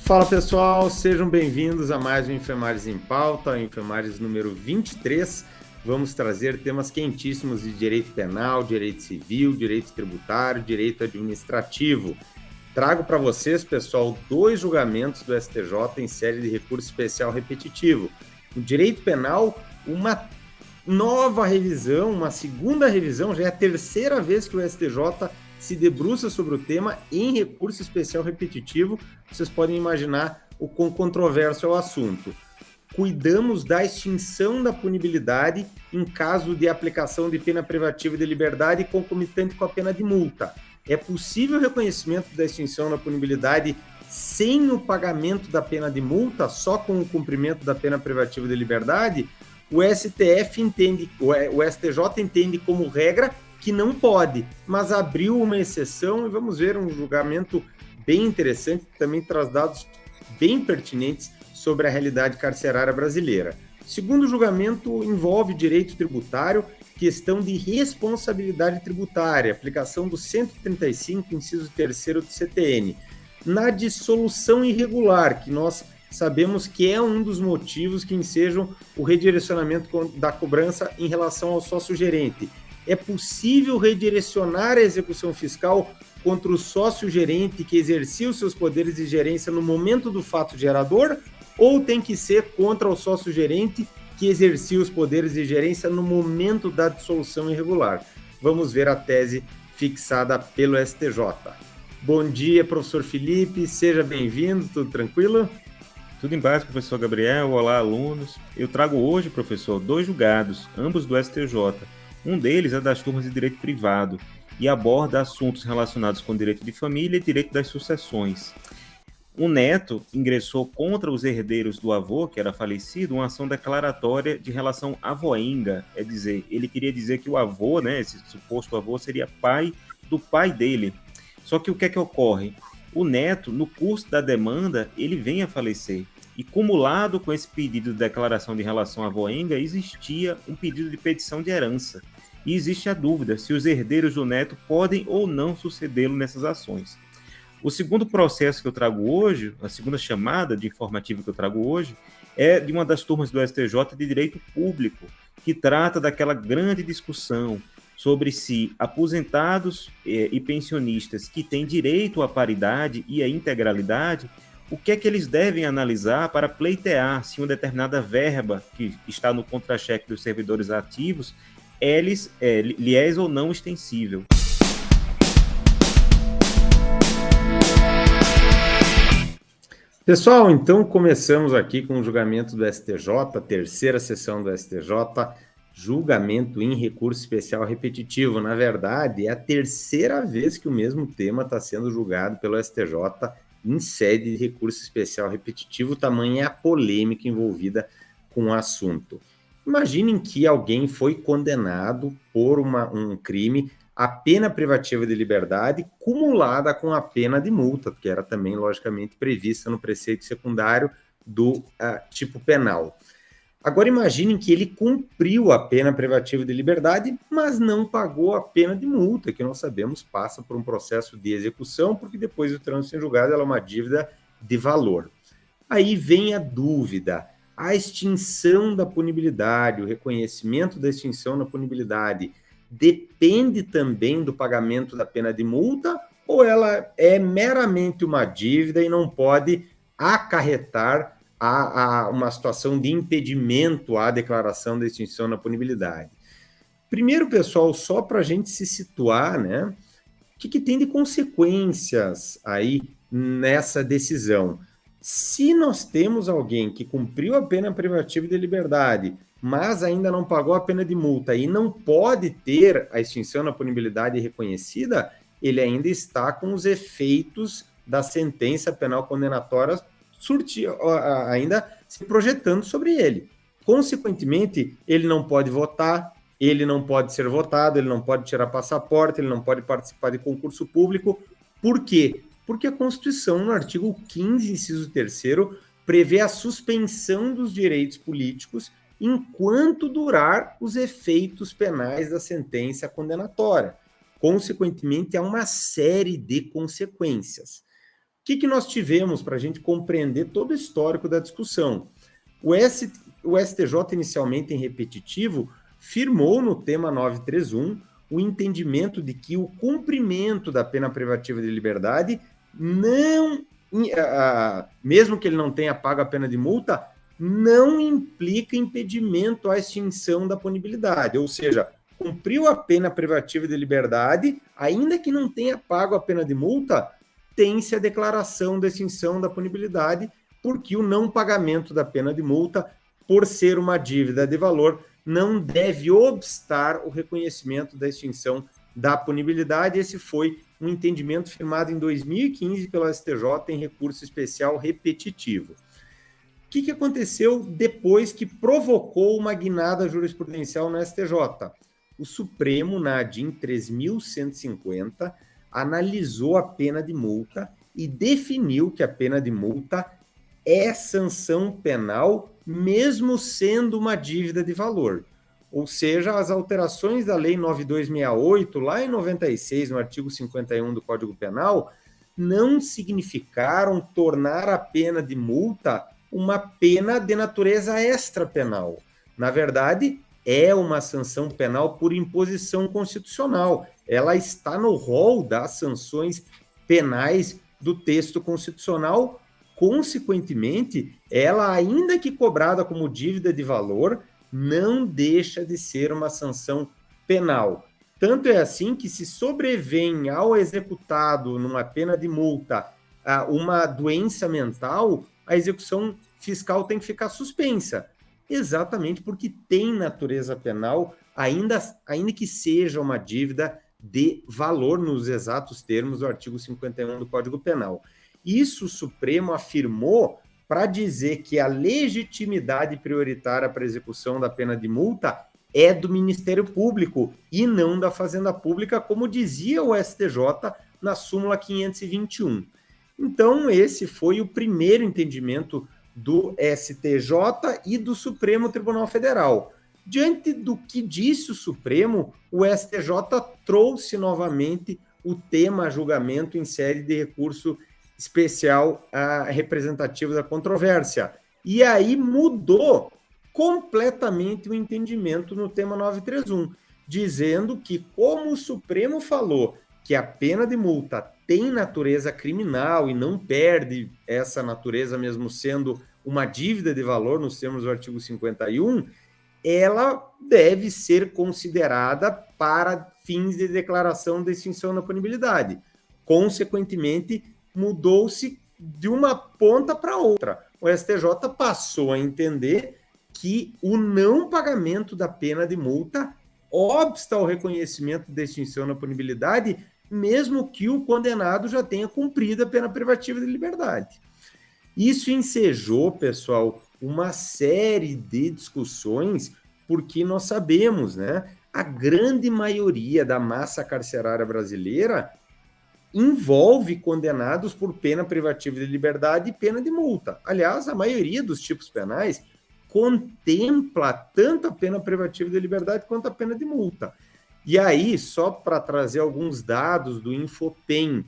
Fala pessoal, sejam bem-vindos a mais um Enfermagens em Pauta, Enfermagens número 23. Vamos trazer temas quentíssimos de direito penal, direito civil, direito tributário, direito administrativo. Trago para vocês, pessoal, 2 julgamentos do STJ em série de recurso especial repetitivo. No direito penal, uma nova revisão, uma segunda revisão, já é a terceira vez que o STJ se debruça sobre o tema em recurso especial repetitivo. Vocês podem imaginar o quão controverso é o assunto. Cuidamos da extinção da punibilidade em caso de aplicação de pena privativa de liberdade concomitante com a pena de multa. É possível o reconhecimento da extinção da punibilidade sem o pagamento da pena de multa, só com o cumprimento da pena privativa de liberdade? O STJ entende como regra que não pode, mas abriu uma exceção e vamos ver um julgamento bem interessante, que também traz dados bem pertinentes sobre a realidade carcerária brasileira. O segundo julgamento envolve direito tributário, questão de responsabilidade tributária, aplicação do 135, inciso 3º do CTN, na dissolução irregular, que nós sabemos que é um dos motivos que ensejam o redirecionamento da cobrança em relação ao sócio-gerente. É possível redirecionar a execução fiscal contra o sócio-gerente que exercia os seus poderes de gerência no momento do fato gerador, ou tem que ser contra o sócio-gerente que exercia os poderes de gerência no momento da dissolução irregular? Vamos ver a tese fixada pelo STJ. Bom dia, professor Felipe, seja bem-vindo, tudo tranquilo? Tudo em paz, professor Gabriel. Olá, alunos. Eu trago hoje, professor, 2 julgados, ambos do STJ. Um deles é das turmas de direito privado e aborda assuntos relacionados com direito de família e direito das sucessões. O neto ingressou contra os herdeiros do avô, que era falecido, uma ação declaratória de relação avoenga, é dizer, ele queria dizer que o avô, esse suposto avô, seria pai do pai dele. Só que o que é que ocorre? O neto, no curso da demanda, ele vem a falecer. E cumulado com esse pedido de declaração de relação avoenga, existia um pedido de petição de herança. E existe a dúvida se os herdeiros do neto podem ou não sucedê-lo nessas ações. O segundo processo que eu trago hoje, a segunda chamada de informativo que eu trago hoje, é de uma das turmas do STJ de Direito Público, que trata daquela grande discussão sobre se aposentados e pensionistas que têm direito à paridade e à integralidade, o que é que eles devem analisar para pleitear se uma determinada verba que está no contra-cheque dos servidores ativos lhe é ou não extensível. Pessoal, então começamos aqui com o julgamento do STJ, terceira sessão do STJ, julgamento em recurso especial repetitivo. Na verdade, é a terceira vez que o mesmo tema está sendo julgado pelo STJ em sede de recurso especial repetitivo, tamanha é a polêmica envolvida com o assunto. Imaginem que alguém foi condenado por um crime, a pena privativa de liberdade cumulada com a pena de multa, que era também, logicamente, prevista no preceito secundário do tipo penal. Agora imaginem que ele cumpriu a pena privativa de liberdade, mas não pagou a pena de multa, que nós sabemos passa por um processo de execução, porque depois do trânsito em julgado ela é uma dívida de valor. Aí vem a dúvida, a extinção da punibilidade, o reconhecimento da extinção da punibilidade, depende também do pagamento da pena de multa, ou ela é meramente uma dívida e não pode acarretar a uma situação de impedimento à declaração da extinção da punibilidade? Primeiro, pessoal, só para a gente se situar, o que tem de consequências aí nessa decisão? Se nós temos alguém que cumpriu a pena privativa de liberdade, mas ainda não pagou a pena de multa e não pode ter a extinção da punibilidade reconhecida, ele ainda está com os efeitos da sentença penal condenatória ainda se projetando sobre ele. Consequentemente, ele não pode votar, ele não pode ser votado, ele não pode tirar passaporte, ele não pode participar de concurso público. Por quê? Porque a Constituição, no artigo 15, inciso 3º, prevê a suspensão dos direitos políticos enquanto durar os efeitos penais da sentença condenatória. Consequentemente, há uma série de consequências. que nós tivemos para a gente compreender todo o histórico da discussão? O STJ, inicialmente em repetitivo, firmou no tema 931 o entendimento de que o cumprimento da pena privativa de liberdade não, mesmo que ele não tenha pago a pena de multa, não implica impedimento à extinção da punibilidade, ou seja, cumpriu a pena privativa de liberdade, ainda que não tenha pago a pena de multa, tem-se a declaração da extinção da punibilidade, porque o não pagamento da pena de multa, por ser uma dívida de valor, não deve obstar o reconhecimento da extinção da punibilidade. Esse foi um entendimento firmado em 2015 pelo STJ em recurso especial repetitivo. O que aconteceu depois que provocou uma guinada jurisprudencial no STJ? O Supremo, na ADIM 3.150, analisou a pena de multa e definiu que a pena de multa é sanção penal, mesmo sendo uma dívida de valor. Ou seja, as alterações da Lei 9268, lá em 96, no artigo 51 do Código Penal, não significaram tornar a pena de multa uma pena de natureza extrapenal. Na verdade, é uma sanção penal por imposição constitucional. Ela está no rol das sanções penais do texto constitucional. Consequentemente, ela, ainda que cobrada como dívida de valor, não deixa de ser uma sanção penal. Tanto é assim que, se sobrevém ao executado numa pena de multa uma doença mental, a execução fiscal tem que ficar suspensa, exatamente porque tem natureza penal, ainda que seja uma dívida de valor, nos exatos termos do artigo 51 do Código Penal. Isso o Supremo afirmou para dizer que a legitimidade prioritária para a execução da pena de multa é do Ministério Público e não da Fazenda Pública, como dizia o STJ na súmula 521. Então, esse foi o primeiro entendimento do STJ e do Supremo Tribunal Federal. Diante do que disse o Supremo, o STJ trouxe novamente o tema a julgamento em sede de recurso especial representativo da controvérsia. E aí mudou completamente o entendimento no tema 931, dizendo que, como o Supremo falou que a pena de multa tem natureza criminal e não perde essa natureza mesmo sendo uma dívida de valor nos termos do artigo 51, ela deve ser considerada para fins de declaração de extinção da punibilidade. Consequentemente, mudou-se de uma ponta para outra. O STJ passou a entender que o não pagamento da pena de multa obsta ao reconhecimento da extinção da punibilidade, mesmo que o condenado já tenha cumprido a pena privativa de liberdade. Isso ensejou, pessoal, uma série de discussões, porque nós sabemos, né, a grande maioria da massa carcerária brasileira envolve condenados por pena privativa de liberdade e pena de multa. Aliás, a maioria dos tipos penais contempla tanto a pena privativa de liberdade quanto a pena de multa. E aí, só para trazer alguns dados do Infopen,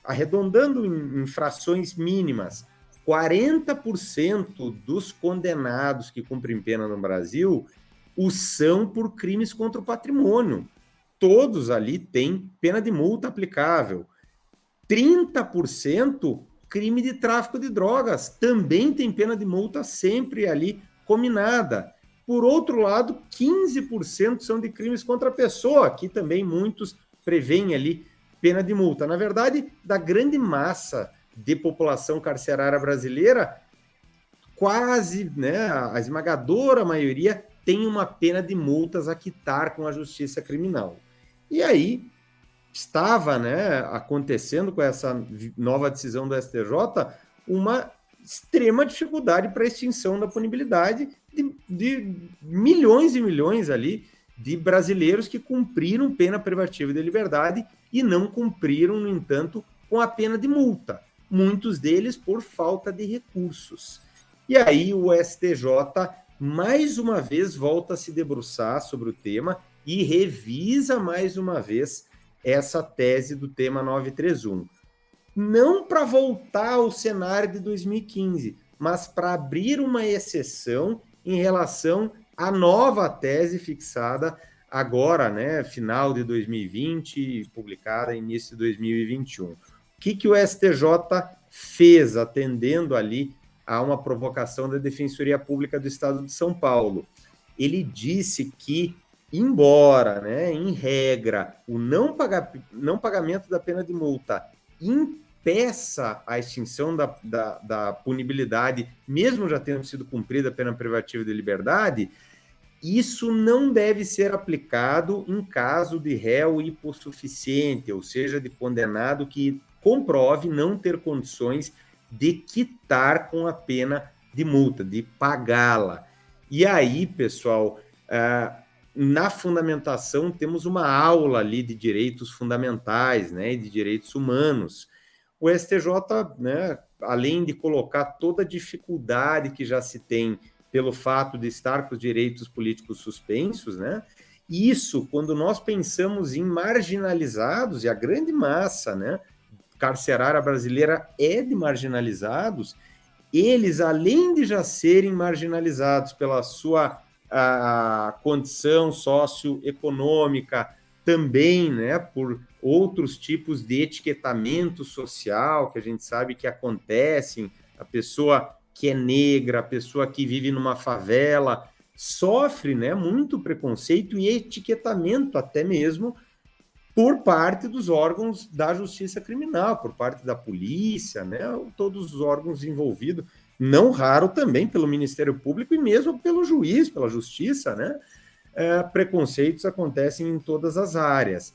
arredondando em frações mínimas, 40% dos condenados que cumprem pena no Brasil o são por crimes contra o patrimônio. Todos ali têm pena de multa aplicável. 30% crime de tráfico de drogas, também tem pena de multa sempre ali combinada. Por outro lado, 15% são de crimes contra a pessoa, que também muitos prevêem ali pena de multa. Na verdade, da grande massa de população carcerária brasileira, quase, né, a esmagadora maioria tem uma pena de multas a quitar com a justiça criminal. E aí estava, né, acontecendo com essa nova decisão do STJ uma extrema dificuldade para a extinção da punibilidade de milhões e milhões ali de brasileiros que cumpriram pena privativa de liberdade e não cumpriram, no entanto, com a pena de multa. Muitos deles por falta de recursos. E aí o STJ, mais uma vez, volta a se debruçar sobre o tema e revisa mais uma vez essa tese do tema 931. não para voltar ao cenário de 2015, mas para abrir uma exceção em relação à nova tese fixada agora, né, final de 2020, publicada início de 2021. O que o STJ fez, atendendo ali a uma provocação da Defensoria Pública do Estado de São Paulo? Ele disse que, embora, né, em regra, o não pagamento da pena de multa impeça a extinção da punibilidade, mesmo já tendo sido cumprida a pena privativa de liberdade, isso não deve ser aplicado em caso de réu hipossuficiente, ou seja, de condenado que comprove não ter condições de quitar com a pena de multa, de pagá-la. E aí, pessoal, na fundamentação temos uma aula ali de direitos fundamentais, né, e de direitos humanos. O STJ, né, além de colocar toda a dificuldade que já se tem pelo fato de estar com os direitos políticos suspensos, né? Isso, quando nós pensamos em marginalizados, e a grande massa, né, carcerária brasileira é de marginalizados, eles, além de já serem marginalizados pela sua condição socioeconômica, também, né, por outros tipos de etiquetamento social que a gente sabe que acontecem, a pessoa que é negra, a pessoa que vive numa favela, sofre, né, muito preconceito e etiquetamento até mesmo por parte dos órgãos da justiça criminal, por parte da polícia, né, todos os órgãos envolvidos, não raro também pelo Ministério Público e mesmo pelo juiz, pela justiça, né, preconceitos acontecem em todas as áreas.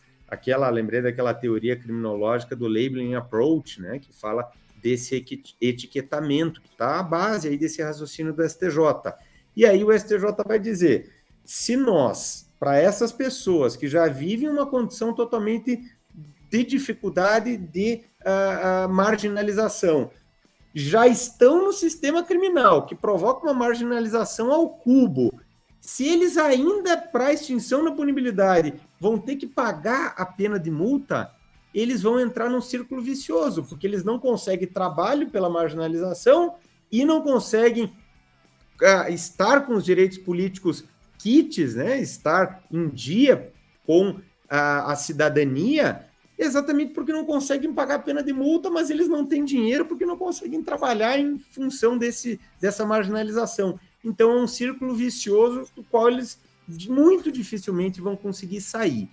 Lembrei daquela teoria criminológica do labeling approach, né, que fala desse etiquetamento, que está à base aí desse raciocínio do STJ. E aí o STJ vai dizer, se nós, para essas pessoas que já vivem uma condição totalmente de dificuldade de marginalização, já estão no sistema criminal, que provoca uma marginalização ao cubo, se eles ainda, para extinção da punibilidade, vão ter que pagar a pena de multa, eles vão entrar num círculo vicioso, porque eles não conseguem trabalho pela marginalização e não conseguem estar com os direitos políticos quites, né? Estar em dia com a cidadania, exatamente porque não conseguem pagar a pena de multa, mas eles não têm dinheiro porque não conseguem trabalhar em função dessa marginalização. Então é um círculo vicioso do qual eles muito dificilmente vão conseguir sair.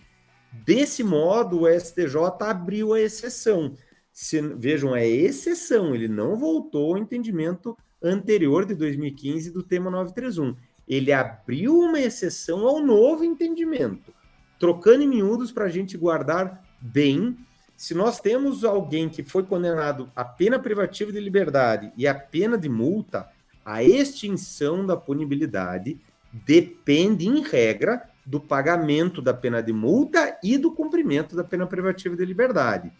Desse modo, o STJ abriu a exceção. Vejam, é exceção, ele não voltou ao entendimento anterior de 2015 do tema 931. Ele abriu uma exceção ao novo entendimento. Trocando em miúdos para a gente guardar bem, se nós temos alguém que foi condenado à pena privativa de liberdade e à pena de multa, a extinção da punibilidade depende, em regra, do pagamento da pena de multa e do cumprimento da pena privativa de liberdade.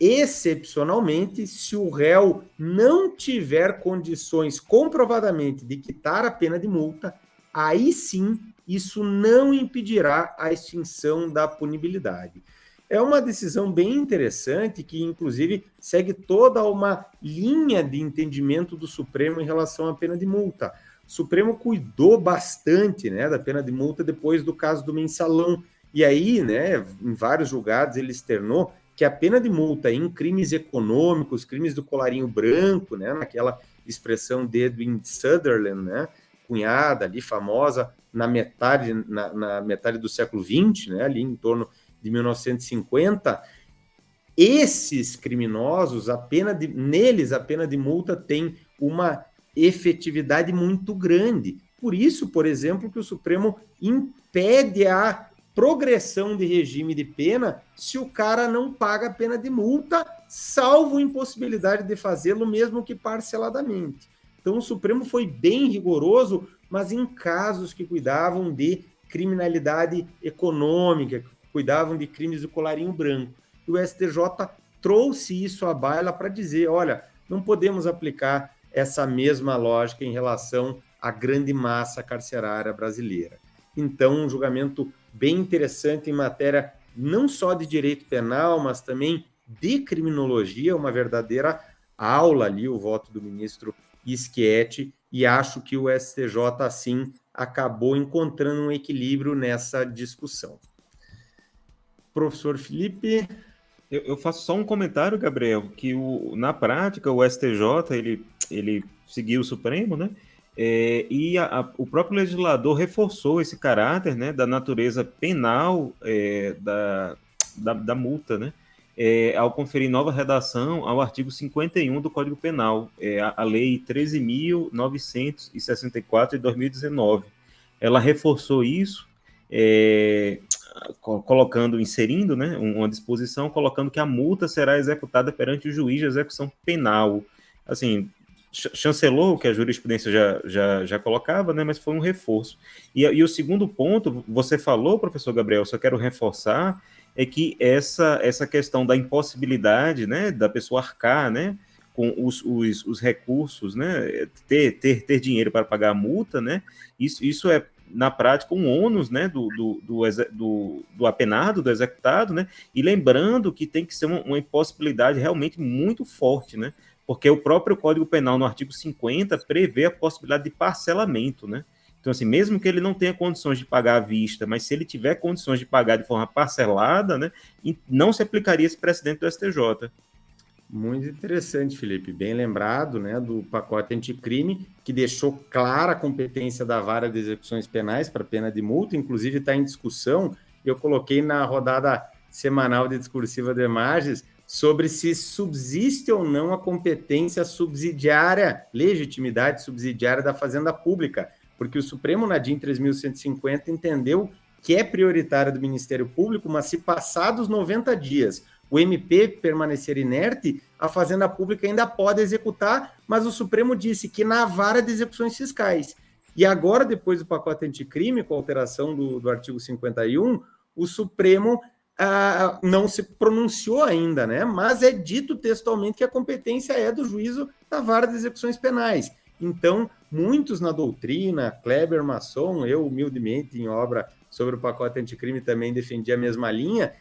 Excepcionalmente, se o réu não tiver condições comprovadamente de quitar a pena de multa, aí sim, isso não impedirá a extinção da punibilidade. É uma decisão bem interessante que, inclusive, segue toda uma linha de entendimento do Supremo em relação à pena de multa. O Supremo cuidou bastante, né, da pena de multa depois do caso do Mensalão. E aí, né, em vários julgados, ele externou que a pena de multa em crimes econômicos, crimes do colarinho branco, né, naquela expressão de Edwin Sutherland, né, cunhada ali, famosa, na metade do século XX, né, ali em torno de 1950, esses criminosos, neles a pena de multa tem uma efetividade muito grande. Por isso, por exemplo, que o Supremo impede a progressão de regime de pena se o cara não paga a pena de multa, salvo impossibilidade de fazê-lo, mesmo que parceladamente. Então, o Supremo foi bem rigoroso, mas em casos que cuidavam de criminalidade econômica, cuidavam de crimes do colarinho branco. E o STJ trouxe isso à baila para dizer, olha, não podemos aplicar essa mesma lógica em relação à grande massa carcerária brasileira. Então, um julgamento bem interessante em matéria não só de direito penal, mas também de criminologia, uma verdadeira aula ali, o voto do ministro Schietti, e acho que o STJ, assim, acabou encontrando um equilíbrio nessa discussão. Professor Felipe... Eu faço só um comentário, Gabriel, que na prática o STJ ele seguiu o Supremo, né? O próprio legislador reforçou esse caráter, né, da natureza penal da multa, né? Ao conferir nova redação ao artigo 51 do Código Penal, a Lei 13.964 de 2019. Ela reforçou isso, inserindo, né, uma disposição, colocando que a multa será executada perante o juiz de execução penal. Assim, chancelou o que a jurisprudência já colocava, né, mas foi um reforço. E o segundo ponto, você falou, professor Gabriel, só quero reforçar, é que essa questão da impossibilidade, né, da pessoa arcar, né, com os recursos, né, ter dinheiro para pagar a multa, né, isso é, na prática, um ônus, né, do apenado, do executado, né, e lembrando que tem que ser uma impossibilidade realmente muito forte, né, porque o próprio Código Penal, no artigo 50, prevê a possibilidade de parcelamento, né. Então, assim, mesmo que ele não tenha condições de pagar à vista, mas se ele tiver condições de pagar de forma parcelada, né, não se aplicaria esse precedente do STJ. Muito interessante, Felipe. Bem lembrado, né, do pacote anticrime, que deixou clara a competência da Vara de Execuções Penais para pena de multa, inclusive está em discussão. Eu coloquei na rodada semanal de discursiva de imagens sobre se subsiste ou não a competência subsidiária, legitimidade subsidiária da Fazenda Pública, porque o Supremo, na DIN 3.150, entendeu que é prioritária do Ministério Público, mas se passados 90 dias o MP permanecer inerte, a Fazenda Pública ainda pode executar, mas o Supremo disse que na vara de execuções fiscais. E agora, depois do pacote anticrime, com a alteração do artigo 51, o Supremo não se pronunciou ainda, né? Mas é dito textualmente que a competência é do juízo da vara de execuções penais. Então, muitos na doutrina, Kleber Masson, eu humildemente em obra sobre o pacote anticrime também defendi a mesma linha,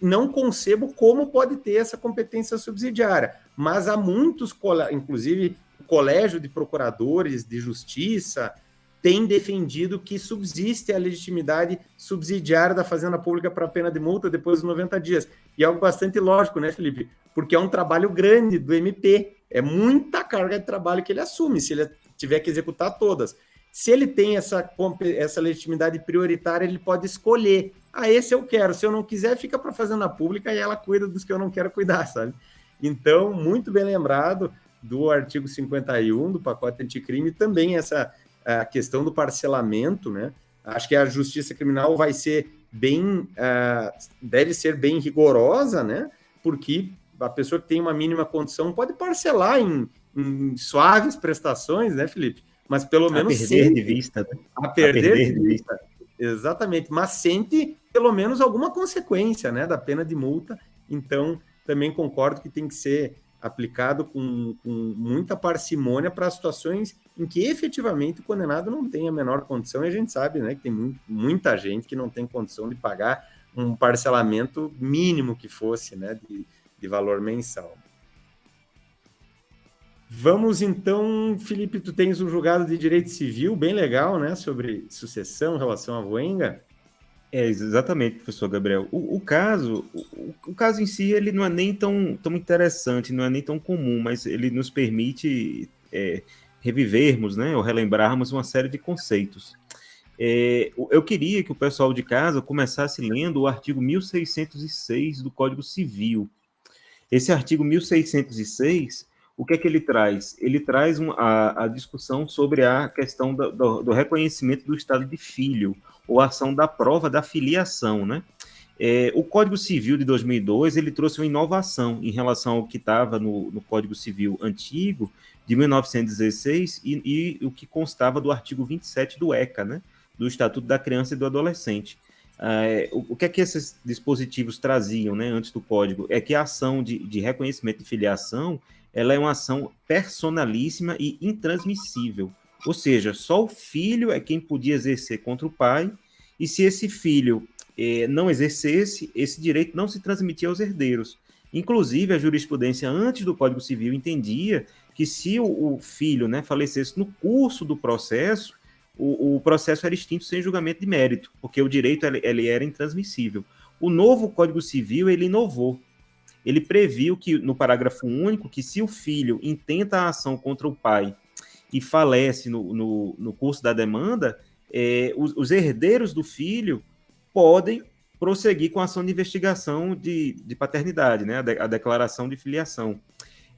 não concebo como pode ter essa competência subsidiária, mas há muitos, inclusive o Colégio de Procuradores de Justiça, tem defendido que subsiste a legitimidade subsidiária da Fazenda Pública para a pena de multa depois dos 90 dias. E é algo bastante lógico, né, Felipe? Porque é um trabalho grande do MP, é muita carga de trabalho que ele assume, se ele tiver que executar todas. Se ele tem essa legitimidade prioritária, ele pode escolher. Esse eu quero. Se eu não quiser, fica para a Fazenda Pública e ela cuida dos que eu não quero cuidar, sabe? Então, muito bem lembrado do artigo 51 do pacote anticrime, também essa a questão do parcelamento, né? Acho que a justiça criminal vai ser deve ser bem rigorosa, né? Porque a pessoa que tem uma mínima condição pode parcelar em suaves prestações, né, Felipe? Mas pelo menos perder de vista, né? A perder de vista. Exatamente, mas sente pelo menos alguma consequência, né, da pena de multa. Então, também concordo que tem que ser aplicado com muita parcimônia para situações em que efetivamente o condenado não tem a menor condição, e a gente sabe, né, que tem muita gente que não tem condição de pagar um parcelamento mínimo que fosse, né, de valor mensal. Vamos então, Felipe, tu tens um julgado de direito civil bem legal, né, sobre sucessão em relação à Voenga. Exatamente, professor Gabriel. O caso em si, ele não é nem tão interessante, não é nem tão comum, mas ele nos permite revivermos, né, ou relembrarmos uma série de conceitos. Eu queria que o pessoal de casa começasse lendo o artigo 1606 do Código Civil. Esse artigo 1606, o que é que ele traz? Ele traz a discussão sobre a questão do reconhecimento do estado de filho, ou ação da prova da filiação, né? O Código Civil de 2002, ele trouxe uma inovação em relação ao que estava no Código Civil antigo, de 1916, e o que constava do artigo 27 do ECA, né? Do Estatuto da Criança e do Adolescente. O que é que esses dispositivos traziam, né, antes do Código? É que a ação de reconhecimento de filiação, ela é uma ação personalíssima e intransmissível. Ou seja, só o filho é quem podia exercer contra o pai, e se esse filho não exercesse, esse direito não se transmitia aos herdeiros. Inclusive, a jurisprudência antes do Código Civil entendia que se o filho, né, falecesse no curso do processo, o processo era extinto sem julgamento de mérito, porque o direito ele era intransmissível. O novo Código Civil, ele inovou. Ele previu que, no parágrafo único, que se o filho intenta a ação contra o pai e falece no curso da demanda, os herdeiros do filho podem prosseguir com a ação de investigação de paternidade, né, a declaração de filiação.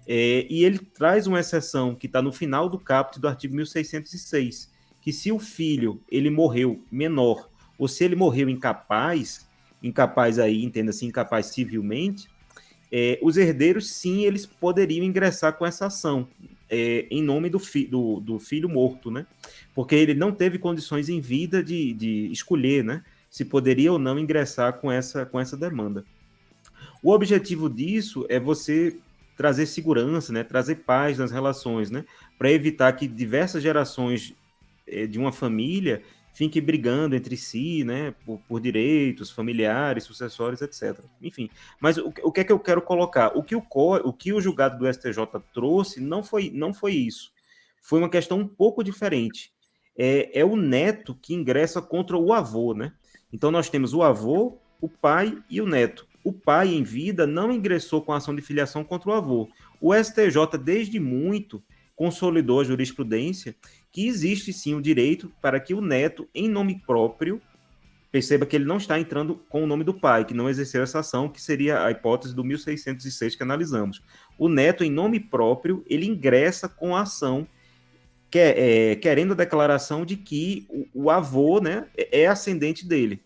E ele traz uma exceção que está no final do caput do artigo 1606, que se o filho ele morreu menor, ou se ele morreu incapaz aí, entenda-se, incapaz civilmente, os herdeiros, sim, eles poderiam ingressar com essa ação em nome do filho morto, né? Porque ele não teve condições em vida de escolher, né, se poderia ou não ingressar com essa demanda. O objetivo disso é você trazer segurança, né, trazer paz nas relações, né, para evitar que diversas gerações de uma família fiquem brigando entre si, né, por direitos familiares, sucessórios, etc. Enfim, mas o que é que eu quero colocar? O que o julgado do STJ trouxe não foi isso. Foi uma questão um pouco diferente. É o neto que ingressa contra o avô, né? Então nós temos o avô, o pai e o neto. O pai, em vida, não ingressou com a ação de filiação contra o avô. O STJ, desde muito, consolidou a jurisprudência que existe, sim, o direito para que o neto, em nome próprio, perceba que ele não está entrando com o nome do pai, que não exerceu essa ação, que seria a hipótese do 1606 que analisamos. O neto, em nome próprio, ele ingressa com a ação, querendo a declaração de que o avô, né, é ascendente dele.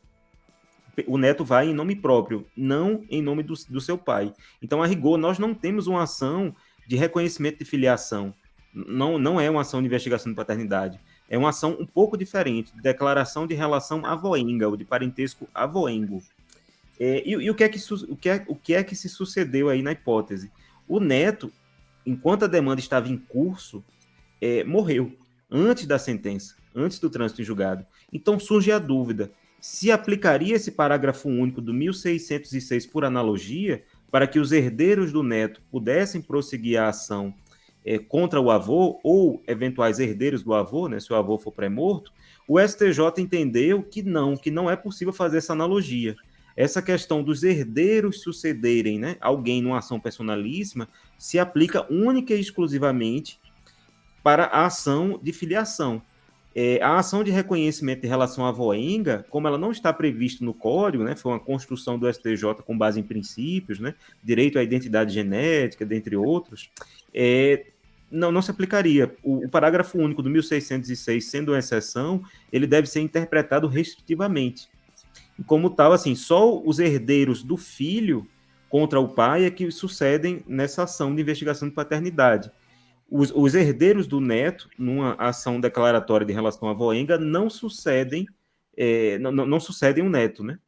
O neto vai em nome próprio, não em nome do seu pai. Então, a rigor, nós não temos uma ação de reconhecimento de filiação. Não é uma ação de investigação de paternidade. É uma ação um pouco diferente, de declaração de relação avoenga, ou de parentesco avoengo. E o que é que se sucedeu aí na hipótese? O neto, enquanto a demanda estava em curso, morreu antes da sentença, antes do trânsito em julgado. Então, surge a dúvida: se aplicaria esse parágrafo único do 1606 por analogia, para que os herdeiros do neto pudessem prosseguir a ação contra o avô ou eventuais herdeiros do avô, né, se o avô for pré-morto. O STJ entendeu que não é possível fazer essa analogia. Essa questão dos herdeiros sucederem, né, alguém numa ação personalíssima se aplica única e exclusivamente para a ação de filiação. A ação de reconhecimento de relação avoenga, como ela não está prevista no Código, né, foi uma construção do STJ com base em princípios, né, direito à identidade genética, dentre outros, não se aplicaria. O parágrafo único do 1606, sendo uma exceção, ele deve ser interpretado restritivamente. E como tal, assim, só os herdeiros do filho contra o pai é que sucedem nessa ação de investigação de paternidade. Os herdeiros do neto, numa ação declaratória de relação avoenga, não sucedem o neto, né?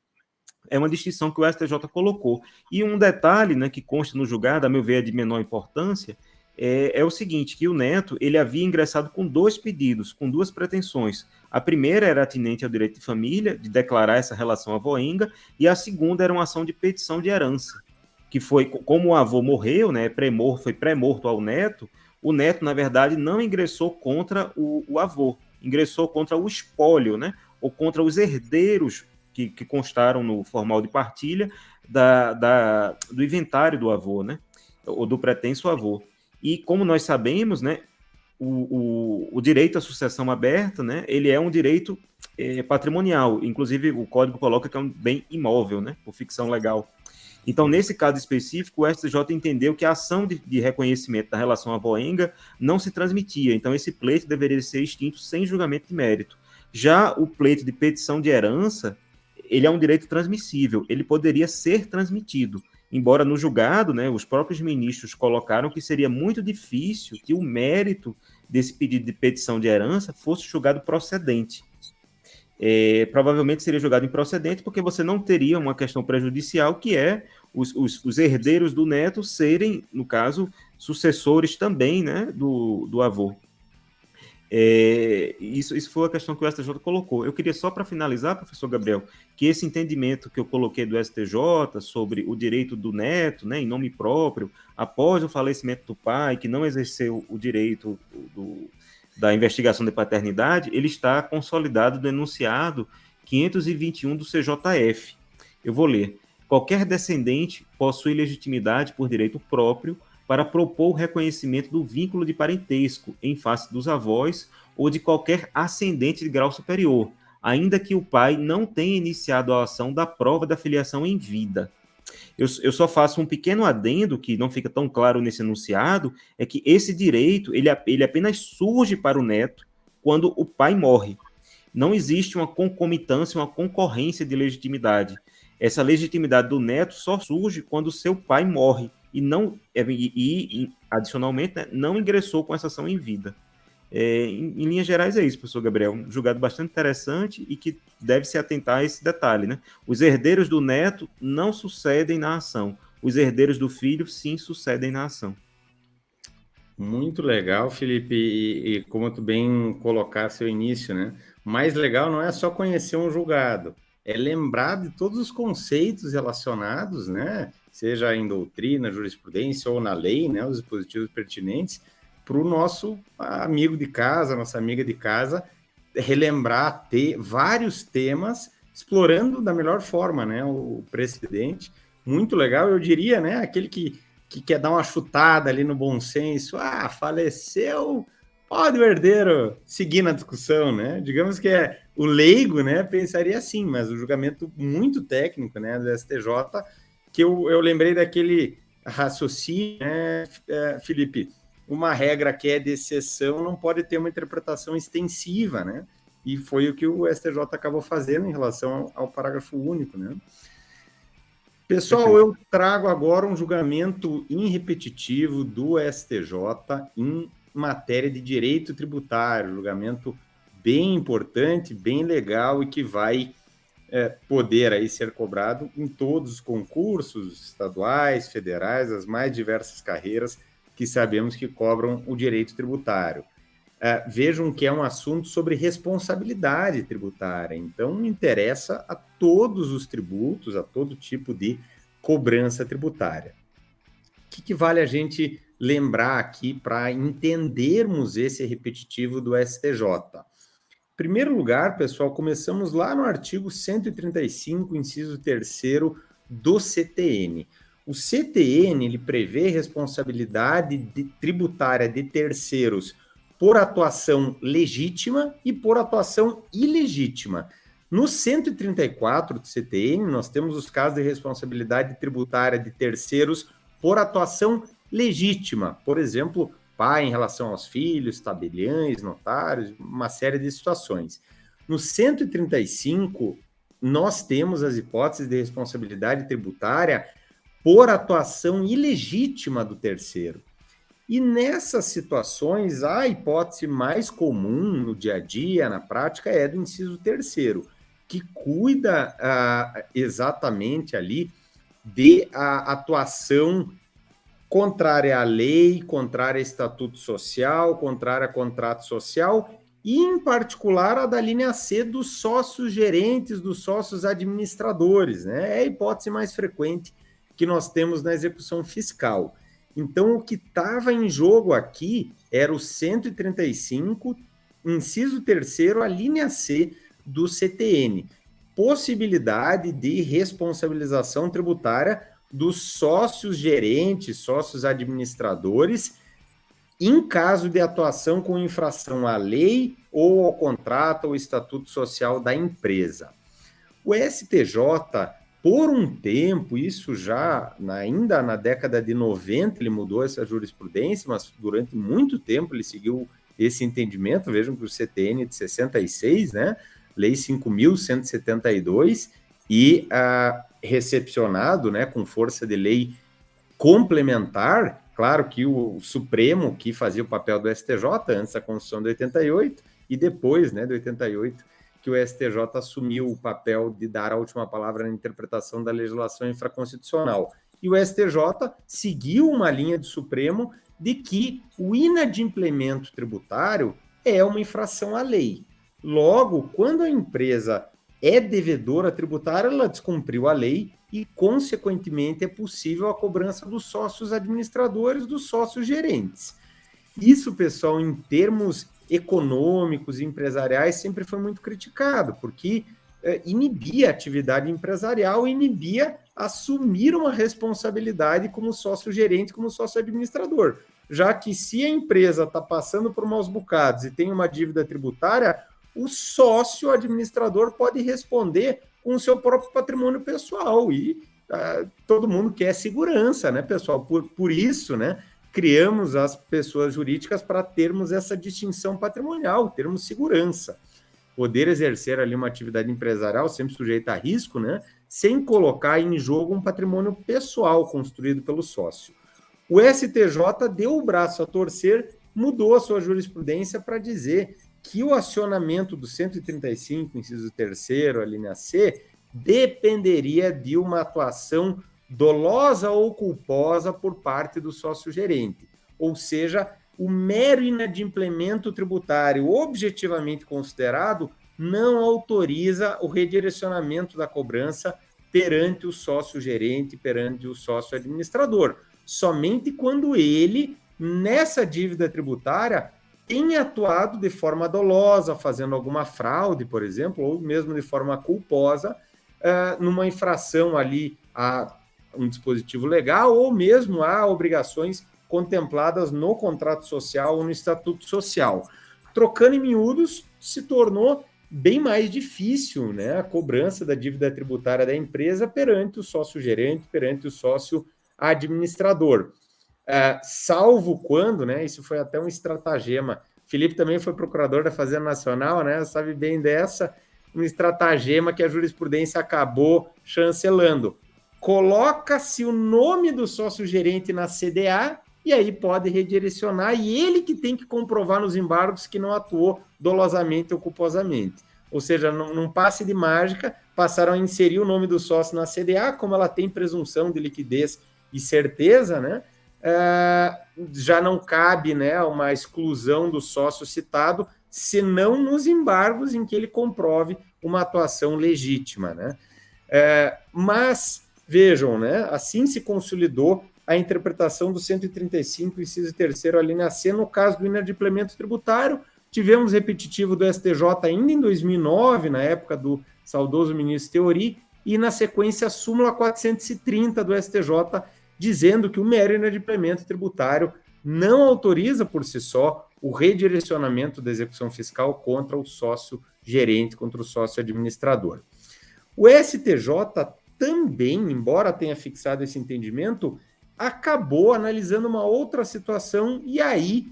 É uma distinção que o STJ colocou. E um detalhe, né, que consta no julgado, a meu ver, é de menor importância, é o seguinte, que o neto ele havia ingressado com 2 pedidos, com 2 pretensões. A primeira era atinente ao direito de família, de declarar essa relação avoenga, e a segunda era uma ação de petição de herança, que foi, como o avô morreu, né, foi pré-morto ao neto, o neto, na verdade, não ingressou contra o avô, ingressou contra o espólio, né, ou contra os herdeiros que constaram no formal de partilha do inventário do avô, né, ou do pretenso avô. E como nós sabemos, né, o direito à sucessão aberta, né, ele é um direito patrimonial, inclusive o Código coloca que é um bem imóvel, né, por ficção legal. Então, nesse caso específico, o STJ entendeu que a ação de reconhecimento da relação avoenga não se transmitia, então esse pleito deveria ser extinto sem julgamento de mérito. Já o pleito de petição de herança, ele é um direito transmissível, ele poderia ser transmitido, embora no julgado, né, os próprios ministros colocaram que seria muito difícil que o mérito desse pedido de petição de herança fosse julgado procedente. Provavelmente seria julgado improcedente, porque você não teria uma questão prejudicial, que é os herdeiros do neto serem, no caso, sucessores também, né, do avô. Isso foi a questão que o STJ colocou. Eu queria só para finalizar, professor Gabriel, que esse entendimento que eu coloquei do STJ sobre o direito do neto, né, em nome próprio, após o falecimento do pai, que não exerceu o direito da investigação de paternidade, ele está consolidado no enunciado 521 do CJF. Eu vou ler. Qualquer descendente possui legitimidade por direito próprio para propor o reconhecimento do vínculo de parentesco em face dos avós ou de qualquer ascendente de grau superior, ainda que o pai não tenha iniciado a ação da prova da filiação em vida. Eu só faço um pequeno adendo que não fica tão claro nesse enunciado, é que esse direito ele apenas surge para o neto quando o pai morre. Não existe uma concomitância, uma concorrência de legitimidade. Essa legitimidade do neto só surge quando o seu pai morre e adicionalmente, né, não ingressou com essa ação em vida. Em linhas gerais é isso, professor Gabriel. Um julgado bastante interessante e que deve se atentar a esse detalhe, né? Os herdeiros do neto não sucedem na ação. Os herdeiros do filho, sim, sucedem na ação. Muito legal, Felipe, e como tu bem colocaste ao início, né? O mais legal não é só conhecer um julgado, é lembrar de todos os conceitos relacionados, né? Seja em doutrina, jurisprudência ou na lei, né? Os dispositivos pertinentes, para o nosso amigo de casa, nossa amiga de casa, relembrar vários temas, explorando da melhor forma, né? O precedente. Muito legal, eu diria, né? Aquele que quer dar uma chutada ali no bom senso, faleceu, pode o herdeiro seguir na discussão, né? Digamos que o leigo, né, pensaria assim, mas o julgamento muito técnico, né, do STJ, que eu lembrei daquele raciocínio, né, Felipe, uma regra que é de exceção não pode ter uma interpretação extensiva, né? E foi o que o STJ acabou fazendo em relação ao parágrafo único, né? Pessoal, eu trago agora um julgamento irrepetitivo do STJ em matéria de direito tributário, julgamento bem importante, bem legal e que vai poder aí ser cobrado em todos os concursos estaduais, federais, as mais diversas carreiras que sabemos que cobram o direito tributário. Vejam que é um assunto sobre responsabilidade tributária, então interessa a todos os tributos, a todo tipo de cobrança tributária. O que vale a gente lembrar aqui para entendermos esse repetitivo do STJ? Em primeiro lugar, pessoal, começamos lá no artigo 135, inciso 3º do CTN. O CTN ele prevê responsabilidade tributária de terceiros por atuação legítima e por atuação ilegítima. No 134 do CTN, nós temos os casos de responsabilidade tributária de terceiros por atuação legítima. Por exemplo, pai em relação aos filhos, tabeliães, notários, uma série de situações. No 135, nós temos as hipóteses de responsabilidade tributária por atuação ilegítima do terceiro. E nessas situações, a hipótese mais comum no dia a dia, na prática, é do inciso 3º, que cuida exatamente ali de a atuação contrária à lei, contrária a estatuto social, contrária a contrato social, e em particular a da linha C dos sócios gerentes, dos sócios administradores, né? É a hipótese mais frequente que nós temos na execução fiscal. Então, o que estava em jogo aqui era o 135, inciso 3º, a linha C do CTN. Possibilidade de responsabilização tributária dos sócios gerentes, sócios administradores, em caso de atuação com infração à lei ou ao contrato ou estatuto social da empresa. O STJ... Por um tempo, isso já, ainda na década de 90, ele mudou essa jurisprudência, mas durante muito tempo ele seguiu esse entendimento. Vejam que o CTN de 66, né, Lei 5.172, e recepcionado, né, com força de lei complementar, claro que o Supremo, que fazia o papel do STJ antes da Constituição de 88, e depois, né, de 88, que o STJ assumiu o papel de dar a última palavra na interpretação da legislação infraconstitucional. E o STJ seguiu uma linha do Supremo de que o inadimplemento tributário é uma infração à lei. Logo, quando a empresa é devedora tributária, ela descumpriu a lei e, consequentemente, é possível a cobrança dos sócios administradores, dos sócios gerentes. Isso, pessoal, em termos econômicos e empresariais, sempre foi muito criticado, porque inibia a atividade empresarial, inibia assumir uma responsabilidade como sócio-gerente, como sócio-administrador. Já que se a empresa está passando por maus bocados e tem uma dívida tributária, o sócio-administrador pode responder com o seu próprio patrimônio pessoal. E todo mundo quer segurança, né, pessoal? Por isso, né, criamos as pessoas jurídicas para termos essa distinção patrimonial, termos segurança. Poder exercer ali uma atividade empresarial sempre sujeita a risco, né, sem colocar em jogo um patrimônio pessoal construído pelo sócio. O STJ deu o braço a torcer, mudou a sua jurisprudência para dizer que o acionamento do 135, inciso 3º, a linha C, dependeria de uma atuação dolosa ou culposa por parte do sócio-gerente. Ou seja, o mero inadimplemento tributário objetivamente considerado não autoriza o redirecionamento da cobrança perante o sócio-gerente, perante o sócio-administrador. Somente quando ele, nessa dívida tributária, tem atuado de forma dolosa, fazendo alguma fraude, por exemplo, ou mesmo de forma culposa, numa infração ali a um dispositivo legal, ou mesmo a obrigações contempladas no contrato social ou no estatuto social. Trocando em miúdos, se tornou bem mais difícil, né, a cobrança da dívida tributária da empresa perante o sócio-gerente, perante o sócio-administrador. Salvo quando, né, isso foi até um estratagema, Felipe também foi procurador da Fazenda Nacional, né, sabe bem dessa, um estratagema que a jurisprudência acabou chancelando. Coloca-se o nome do sócio-gerente na CDA e aí pode redirecionar, e ele que tem que comprovar nos embargos que não atuou dolosamente ou culposamente. Ou seja, num passe de mágica, passaram a inserir o nome do sócio na CDA, como ela tem presunção de liquidez e certeza, né? Já não cabe, né, uma exclusão do sócio citado, senão nos embargos em que ele comprove uma atuação legítima, né? Mas, vejam, né, assim se consolidou a interpretação do 135, inciso 3º, a linha C, no caso do inadimplemento tributário. Tivemos repetitivo do STJ ainda em 2009, na época do saudoso ministro Teori, e na sequência a súmula 430 do STJ, dizendo que o mero inadimplemento tributário não autoriza por si só o redirecionamento da execução fiscal contra o sócio-gerente, contra o sócio-administrador. O STJ também, embora tenha fixado esse entendimento, acabou analisando uma outra situação e aí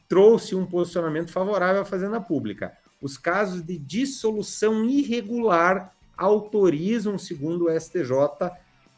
trouxe um posicionamento favorável à Fazenda Pública. Os casos de dissolução irregular autorizam, segundo o STJ,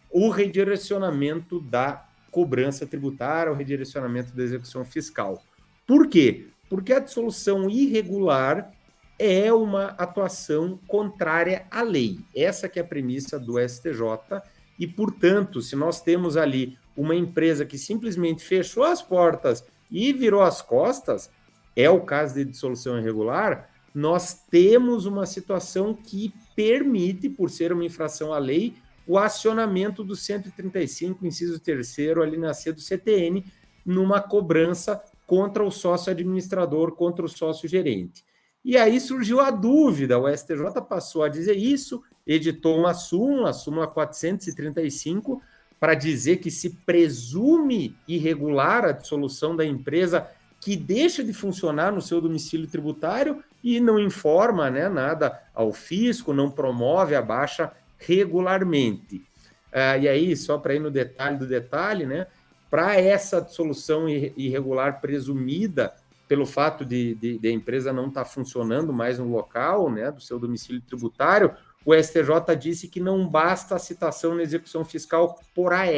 o redirecionamento da cobrança tributária, o redirecionamento da execução fiscal. Por quê? Porque a dissolução irregular é uma atuação contrária à lei. Essa que é a premissa do STJ e, portanto, se nós temos ali uma empresa que simplesmente fechou as portas e virou as costas, é o caso de dissolução irregular, nós temos uma situação que permite, por ser uma infração à lei, o acionamento do 135, inciso 3º, ali na C do CTN, numa cobrança contra o sócio administrador, contra o sócio gerente. E aí surgiu a dúvida, o STJ passou a dizer isso, editou uma súmula, a súmula 435, para dizer que se presume irregular a dissolução da empresa que deixa de funcionar no seu domicílio tributário e não informa, né, nada ao fisco, não promove a baixa regularmente. E aí, só para ir no detalhe do detalhe, né, para essa dissolução irregular presumida pelo fato de a empresa não estar funcionando mais no local, né, do seu domicílio tributário, o STJ disse que não basta a citação na execução fiscal por AR.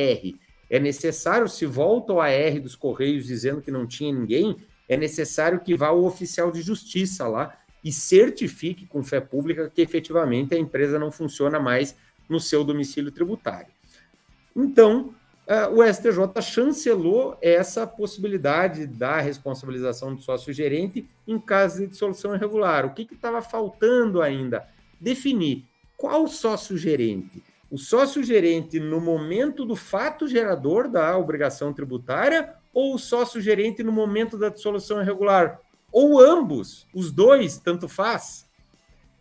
É necessário, se volta ao AR dos Correios dizendo que não tinha ninguém, é necessário que vá o oficial de justiça lá e certifique com fé pública que efetivamente a empresa não funciona mais no seu domicílio tributário. Então, o STJ chancelou essa possibilidade da responsabilização do sócio-gerente em caso de dissolução irregular. O que estava faltando ainda? Definir qual sócio-gerente. O sócio-gerente no momento do fato gerador da obrigação tributária ou o sócio-gerente no momento da dissolução irregular? Ou ambos, os dois, tanto faz.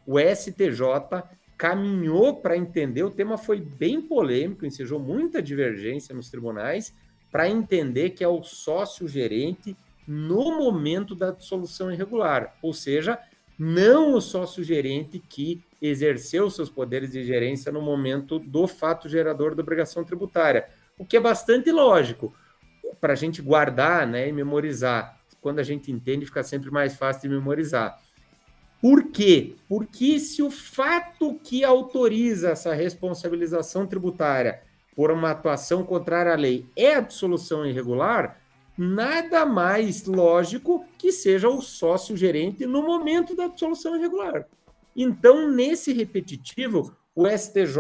O STJ caminhou para entender, o tema foi bem polêmico, ensejou muita divergência nos tribunais, para entender que é o sócio-gerente no momento da dissolução irregular, ou seja, não o sócio-gerente que exerceu seus poderes de gerência no momento do fato gerador da obrigação tributária, o que é bastante lógico, para a gente guardar, né, e memorizar. Quando a gente entende, fica sempre mais fácil de memorizar. Por quê? Porque se o fato que autoriza essa responsabilização tributária por uma atuação contrária à lei é a dissolução irregular, nada mais lógico que seja o sócio-gerente no momento da dissolução irregular. Então, nesse repetitivo, o STJ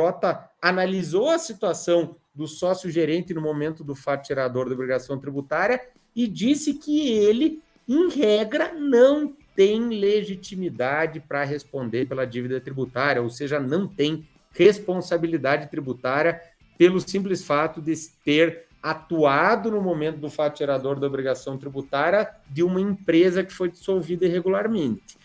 analisou a situação do sócio-gerente no momento do fato gerador da obrigação tributária e disse que ele, em regra, não tem legitimidade para responder pela dívida tributária, ou seja, não tem responsabilidade tributária pelo simples fato de ter atuado no momento do fato gerador da obrigação tributária de uma empresa que foi dissolvida irregularmente.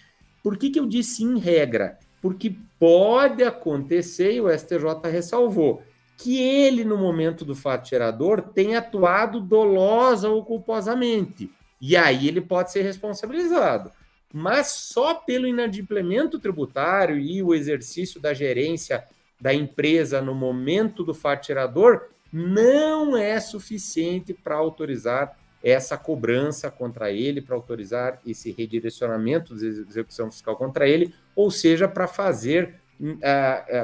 Por que eu disse em regra? Porque pode acontecer, e o STJ ressalvou, que ele, no momento do fato gerador, tenha atuado dolosa ou culposamente. E aí ele pode ser responsabilizado. Mas só pelo inadimplemento tributário e o exercício da gerência da empresa no momento do fato gerador não é suficiente para autorizar essa cobrança contra ele, para autorizar esse redirecionamento de execução fiscal contra ele, ou seja, para fazer,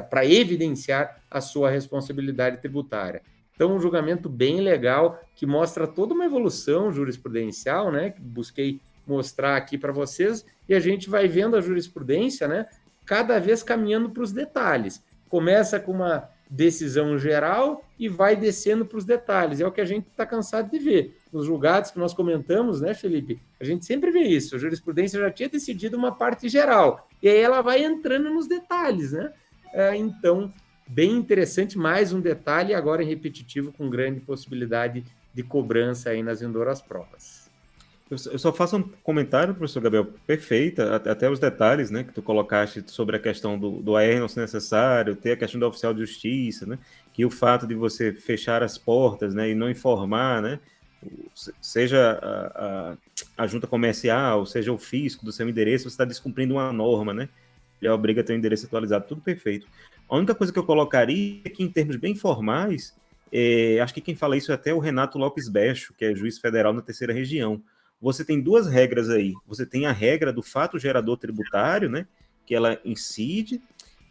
para evidenciar a sua responsabilidade tributária. Então, um julgamento bem legal, que mostra toda uma evolução jurisprudencial, né, que busquei mostrar aqui para vocês, e a gente vai vendo a jurisprudência, né, cada vez caminhando para os detalhes. Começa com uma decisão geral e vai descendo para os detalhes. É o que a gente está cansado de ver. Nos julgados que nós comentamos, né, Felipe? A gente sempre vê isso. A jurisprudência já tinha decidido uma parte geral. E aí ela vai entrando nos detalhes, né? Então, bem interessante. Mais um detalhe, agora em repetitivo, com grande possibilidade de cobrança aí nas vindouras provas. Eu só faço um comentário, professor Gabriel, perfeita, até os detalhes, né, que tu colocaste sobre a questão do AR não ser necessário, ter a questão do oficial de justiça, né, que o fato de você fechar as portas, né, e não informar, né, seja a junta comercial, seja o fisco do seu endereço, você está descumprindo uma norma, né, ele obriga a ter o endereço atualizado, tudo perfeito. A única coisa que eu colocaria é que, em termos bem formais, acho que quem fala isso é até o Renato Lopes Becho, que é juiz federal na terceira região. Você tem duas regras aí. Você tem a regra do fato gerador tributário, né, que ela incide,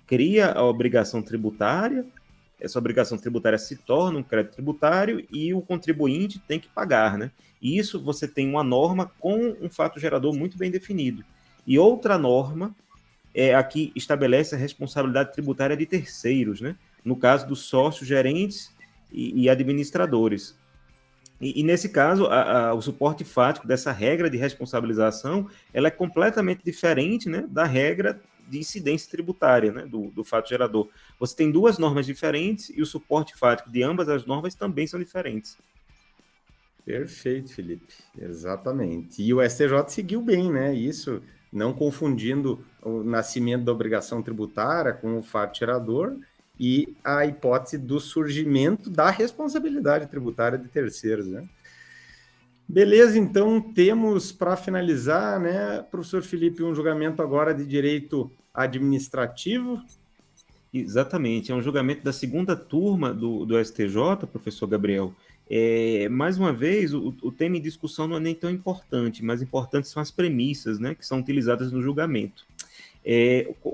cria a obrigação tributária, essa obrigação tributária se torna um crédito tributário e o contribuinte tem que pagar, né? E isso você tem uma norma com um fato gerador muito bem definido. E outra norma é a que estabelece a responsabilidade tributária de terceiros, né? No caso dos sócios, gerentes e administradores. E nesse caso, o suporte fático dessa regra de responsabilização, ela é completamente diferente, né, da regra de incidência tributária, né, do fato gerador. Você tem duas normas diferentes e o suporte fático de ambas as normas também são diferentes. Perfeito, Felipe. Exatamente. E o STJ seguiu bem, né? Isso, não confundindo o nascimento da obrigação tributária com o fato gerador, e a hipótese do surgimento da responsabilidade tributária de terceiros, né? Beleza, então temos para finalizar, né, professor Felipe, um julgamento agora de direito administrativo. Exatamente, é um julgamento da segunda turma do STJ, professor Gabriel. Mais uma vez, o tema em discussão não é nem tão importante, mas importantes são as premissas, né, que são utilizadas no julgamento.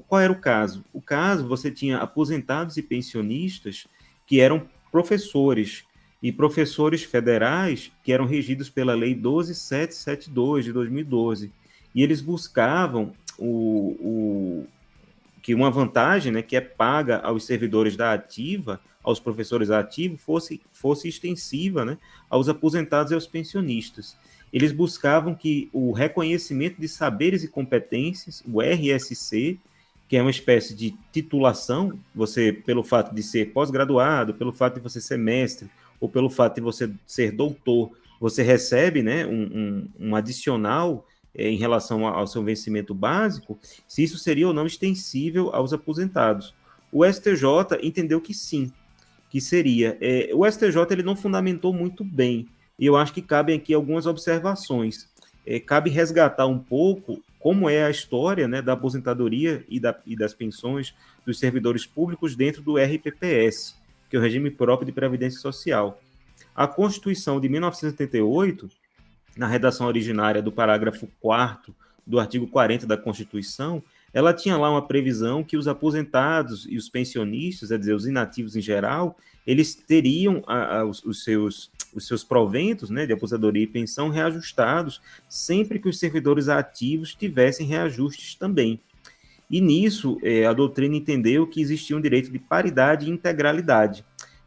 Qual era o caso? O caso, você tinha aposentados e pensionistas que eram professores, e professores federais que eram regidos pela Lei 12.772 de 2012. E eles buscavam que uma vantagem, né, que é paga aos servidores da ativa, aos professores da ativa, fosse extensiva, né, aos aposentados e aos pensionistas. Eles buscavam que o reconhecimento de saberes e competências, o RSC, que é uma espécie de titulação, você, pelo fato de ser pós-graduado, pelo fato de você ser mestre, ou pelo fato de você ser doutor, você recebe, né, um adicional em relação ao seu vencimento básico, se isso seria ou não extensível aos aposentados. O STJ entendeu que sim, que seria. O STJ ele não fundamentou muito bem, e eu acho que cabem aqui algumas observações. Cabe resgatar um pouco como é a história, né, da aposentadoria e das pensões dos servidores públicos dentro do RPPS, que é o Regime Próprio de Previdência Social. A Constituição de 1988, na redação originária do parágrafo 4º do artigo 40 da Constituição, ela tinha lá uma previsão que os aposentados e os pensionistas, quer dizer, os inativos em geral, eles teriam os seus proventos, né, de aposentadoria e pensão reajustados sempre que os servidores ativos tivessem reajustes também. E nisso, a doutrina entendeu que existia um direito de paridade e integralidade.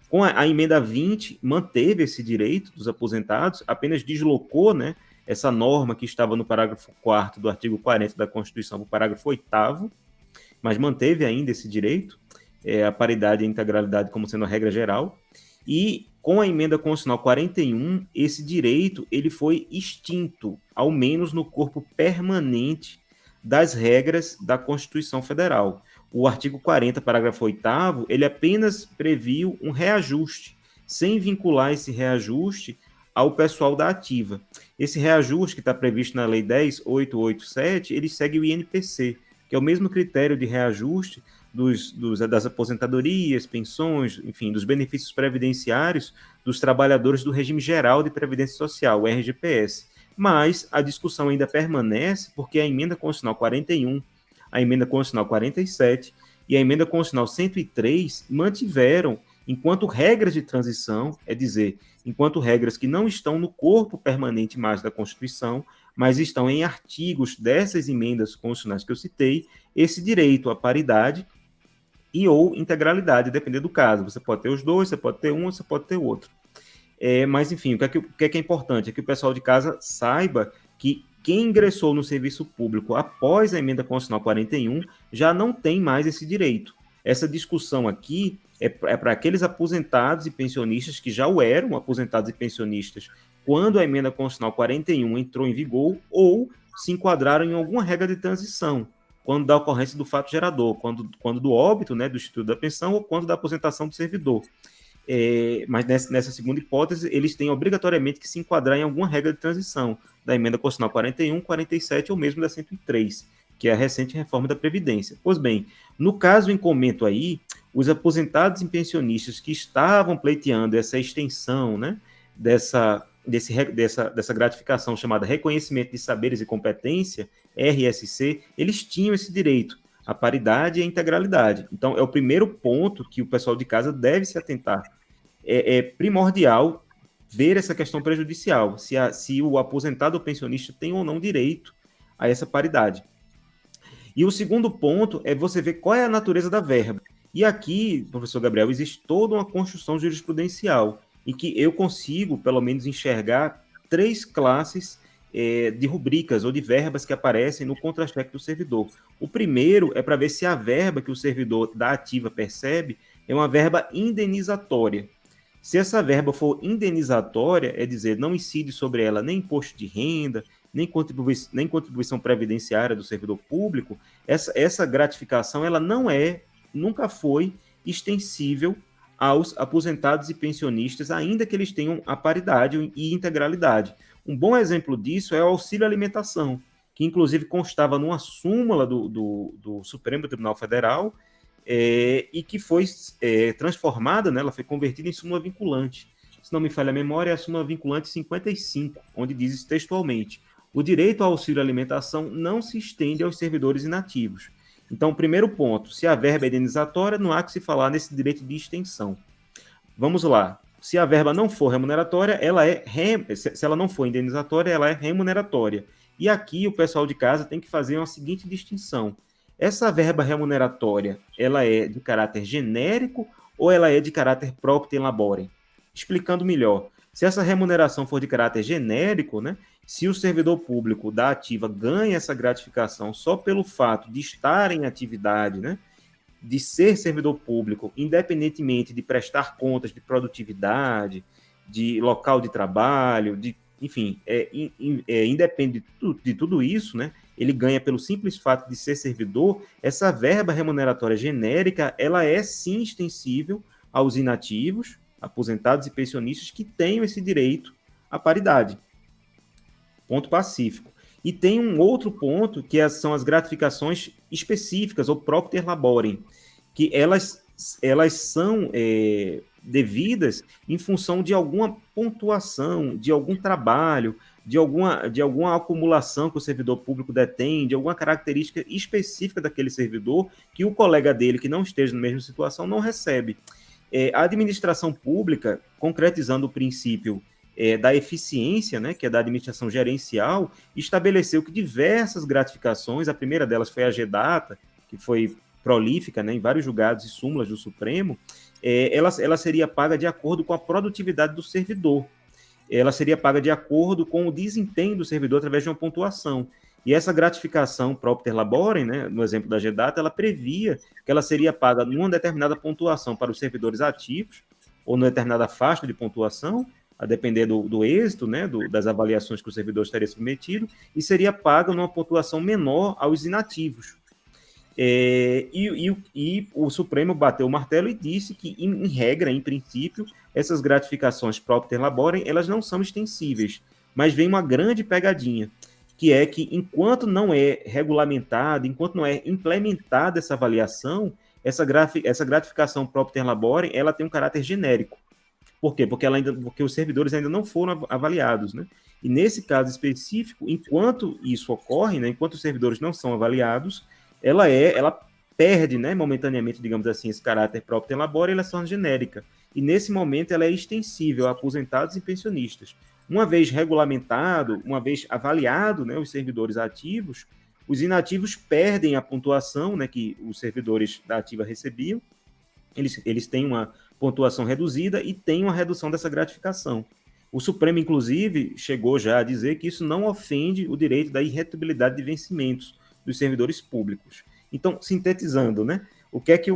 Com a emenda 20, manteve esse direito dos aposentados, apenas deslocou, né, essa norma que estava no parágrafo 4º do artigo 40 da Constituição para o parágrafo 8º, mas manteve ainda esse direito, a paridade e a integralidade como sendo a regra geral, e com a emenda constitucional 41, esse direito ele foi extinto, ao menos no corpo permanente das regras da Constituição Federal. O artigo 40, parágrafo 8º, ele apenas previu um reajuste, sem vincular esse reajuste ao pessoal da ativa. Esse reajuste que está previsto na Lei 10.887, ele segue o INPC, que é o mesmo critério de reajuste das aposentadorias, pensões, enfim, dos benefícios previdenciários dos trabalhadores do regime geral de previdência social, o RGPS. Mas a discussão ainda permanece porque a emenda constitucional 41, a emenda constitucional 47 e a emenda constitucional 103 mantiveram, enquanto regras de transição, é dizer, enquanto regras que não estão no corpo permanente mais da Constituição, mas estão em artigos dessas emendas constitucionais que eu citei, esse direito à paridade e ou integralidade, dependendo do caso. Você pode ter os dois, você pode ter um, você pode ter outro. Mas, enfim, o que é importante é que o pessoal de casa saiba que quem ingressou no serviço público após a emenda constitucional 41 já não tem mais esse direito. Essa discussão aqui é para aqueles aposentados e pensionistas que já o eram aposentados e pensionistas quando a emenda constitucional 41 entrou em vigor ou se enquadraram em alguma regra de transição, quando da ocorrência do fato gerador, quando do óbito, né, do Instituto da Pensão ou quando da aposentação do servidor. Mas nessa segunda hipótese, eles têm obrigatoriamente que se enquadrar em alguma regra de transição da emenda constitucional 41, 47 ou mesmo da 103, que é a recente reforma da Previdência. Pois bem, no caso em comento aí, os aposentados e pensionistas que estavam pleiteando essa extensão, né, dessa gratificação chamada Reconhecimento de Saberes e Competência, RSC, eles tinham esse direito, a paridade e a integralidade. Então, é o primeiro ponto que o pessoal de casa deve se atentar. É primordial ver essa questão prejudicial, se o aposentado ou pensionista tem ou não direito a essa paridade. E o segundo ponto é você ver qual é a natureza da verba. E aqui, professor Gabriel, existe toda uma construção jurisprudencial em que eu consigo, pelo menos, enxergar 3 classes de rubricas ou de verbas que aparecem no contra-cheque do servidor. O primeiro é para ver se a verba que o servidor da ativa percebe é uma verba indenizatória. Se essa verba for indenizatória, é dizer, não incide sobre ela nem imposto de renda, nem contribuição previdenciária do servidor público, essa gratificação ela nunca foi extensível aos aposentados e pensionistas, ainda que eles tenham a paridade e integralidade. Um bom exemplo disso é o auxílio alimentação, que inclusive constava numa súmula do Supremo Tribunal Federal e que foi transformada, né, ela foi convertida em súmula vinculante. Se não me falha a memória, é a súmula vinculante 55, onde diz textualmente: o direito ao auxílio alimentação não se estende aos servidores inativos. Então, primeiro ponto, se a verba é indenizatória, não há que se falar nesse direito de extensão. Vamos lá. Se a verba não for remuneratória, se ela não for indenizatória, ela é remuneratória. E aqui o pessoal de casa tem que fazer uma seguinte distinção. essa verba remuneratória, ela é de caráter genérico ou ela é de caráter propter laborem? Explicando melhor, se essa remuneração for de caráter genérico, né, se o servidor público da ativa ganha essa gratificação só pelo fato de estar em atividade, né, de ser servidor público, independentemente de prestar contas de produtividade, de local de trabalho, enfim, independe de tudo isso, né, ele ganha pelo simples fato de ser servidor, essa verba remuneratória genérica, ela é sim extensível aos inativos, aposentados e pensionistas que tenham esse direito à paridade. Ponto pacífico. E tem um outro ponto, que são as gratificações específicas, ou propter laborem, que elas são devidas em função de alguma pontuação, de algum trabalho, de alguma acumulação que o servidor público detém, de alguma característica específica daquele servidor que o colega dele, que não esteja na mesma situação, não recebe. A administração pública, concretizando o princípio da eficiência, né, que é da administração gerencial, estabeleceu que diversas gratificações, a primeira delas foi a GEDATA, que foi prolífica, né, em vários julgados e súmulas do Supremo, ela seria paga de acordo com a produtividade do servidor. Ela seria paga de acordo com o desempenho do servidor através de uma pontuação. E essa gratificação propter laborem, né, no exemplo da GEDATA, ela previa que ela seria paga numa determinada pontuação para os servidores ativos, ou numa determinada faixa de pontuação, a depender do êxito, né, das avaliações que o servidor estaria submetido, e seria paga numa pontuação menor aos inativos. E o Supremo bateu o martelo e disse que, em regra, em princípio, essas gratificações propter laborem, elas não são extensíveis, mas vem uma grande pegadinha, que é que, enquanto não é regulamentada, enquanto não é implementada essa avaliação, essa gratificação propter laborem, ela tem um caráter genérico. Por quê? Porque os servidores ainda não foram avaliados, né? E nesse caso específico, enquanto isso ocorre, né, enquanto os servidores não são avaliados, ela perde, né, momentaneamente, digamos assim, esse caráter propter laborem, ela se torna genérica. E nesse momento ela é extensível a aposentados e pensionistas. Uma vez regulamentado, uma vez avaliado, né, os servidores ativos, os inativos perdem a pontuação, né, que os servidores da ativa recebiam, eles têm uma pontuação reduzida e têm uma redução dessa gratificação. O Supremo, inclusive, chegou já a dizer que isso não ofende o direito da irretutibilidade de vencimentos dos servidores públicos. Então, sintetizando, né, o que é que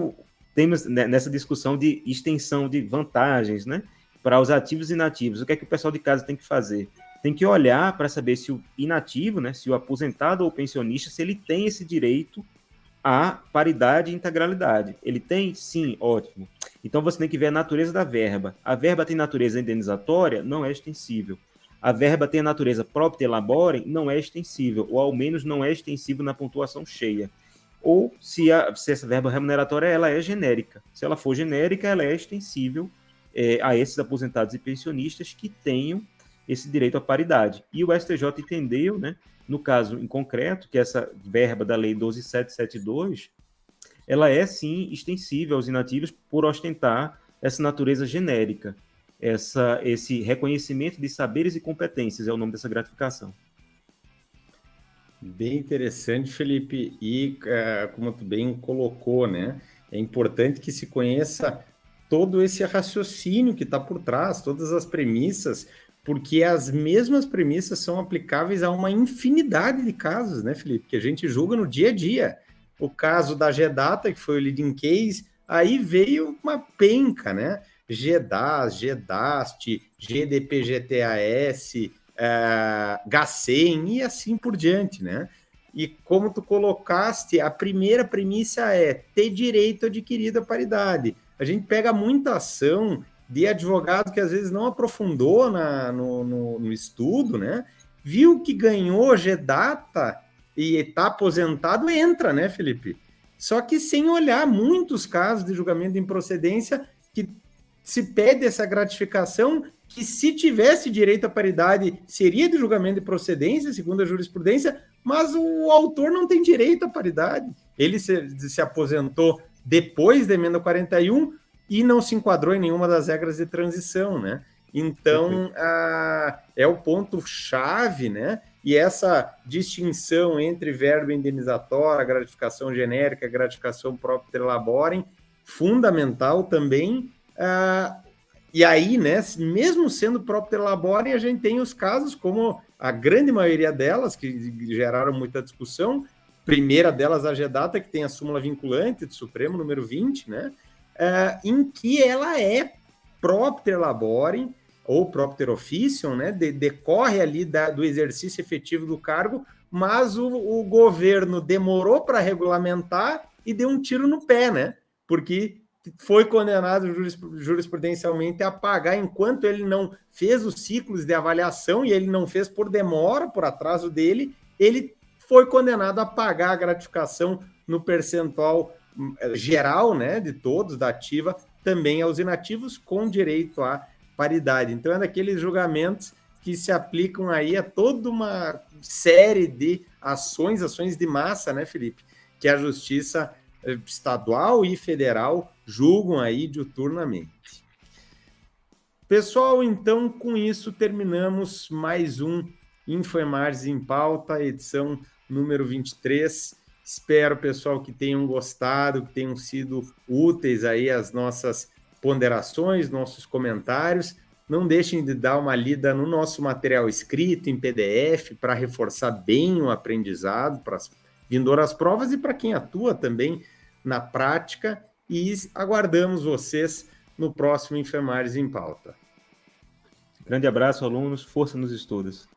temos nessa discussão de extensão de vantagens, né, para os ativos e inativos? O que é que o pessoal de casa tem que fazer? Tem que olhar para saber se o inativo, né, se o aposentado ou pensionista, se ele tem esse direito à paridade e integralidade. Ele tem? Sim, ótimo. Então você tem que ver a natureza da verba. A verba tem natureza indenizatória? Não é extensível. A verba tem a natureza propter laborem? Não é extensível, ou ao menos não é extensível na pontuação cheia. Ou se essa verba remuneratória ela é genérica. Se ela for genérica, ela é extensível a esses aposentados e pensionistas que tenham esse direito à paridade. E o STJ entendeu, né, no caso em concreto, que essa verba da Lei 12.772, ela é sim extensível aos inativos por ostentar essa natureza genérica. Esse reconhecimento de saberes e competências é o nome dessa gratificação. Bem interessante, Felipe, e como tu bem colocou, né, é importante que se conheça todo esse raciocínio que está por trás, todas as premissas, porque as mesmas premissas são aplicáveis a uma infinidade de casos, né, Felipe, que a gente julga no dia a dia. O caso da GEDATA, que foi o leading case, aí veio uma penca, né, GEDAS, GEDAST, GDPGTAS, GACEM e assim por diante, né? E como tu colocaste, a primeira premissa é ter direito adquirido à paridade. A gente pega muita ação de advogado que às vezes não aprofundou no estudo, né? Viu que ganhou GEDATA e está aposentado, entra, né, Felipe? Só que sem olhar muitos casos de julgamento de improcedência que se pede essa gratificação, que se tivesse direito à paridade, seria de julgamento de procedência, segundo a jurisprudência, mas o autor não tem direito à paridade. Ele se aposentou depois da emenda 41 e não se enquadrou em nenhuma das regras de transição, né? Então, é o ponto-chave, né? e essa distinção entre verba indenizatória, gratificação genérica, gratificação propter laborem, fundamental também. E aí, né, mesmo sendo propter laborem, a gente tem os casos, como a grande maioria delas, que geraram muita discussão, primeira delas, a GEDATA, que tem a súmula vinculante do Supremo, número 20, né, em que ela é propter laborem, ou propter officium, né, decorre ali do exercício efetivo do cargo, mas o governo demorou para regulamentar e deu um tiro no pé, né, porque foi condenado jurisprudencialmente a pagar enquanto ele não fez os ciclos de avaliação, e ele não fez por demora, por atraso dele, ele foi condenado a pagar a gratificação no percentual geral, né, de todos, da ativa, também aos inativos, com direito à paridade. Então, é daqueles julgamentos que se aplicam aí a toda uma série de ações de massa, né, Felipe, que a Justiça estadual e federal julgam aí diuturnamente. Pessoal, então, com isso, terminamos mais um InfoEmarges em Pauta, edição número 23. Espero, pessoal, que tenham gostado, que tenham sido úteis aí as nossas ponderações, nossos comentários. Não deixem de dar uma lida no nosso material escrito em PDF para reforçar bem o aprendizado para as vindouras provas e para quem atua também na prática. E aguardamos vocês no próximo InfoEmarges em Pauta. Grande abraço, alunos. Força nos estudos.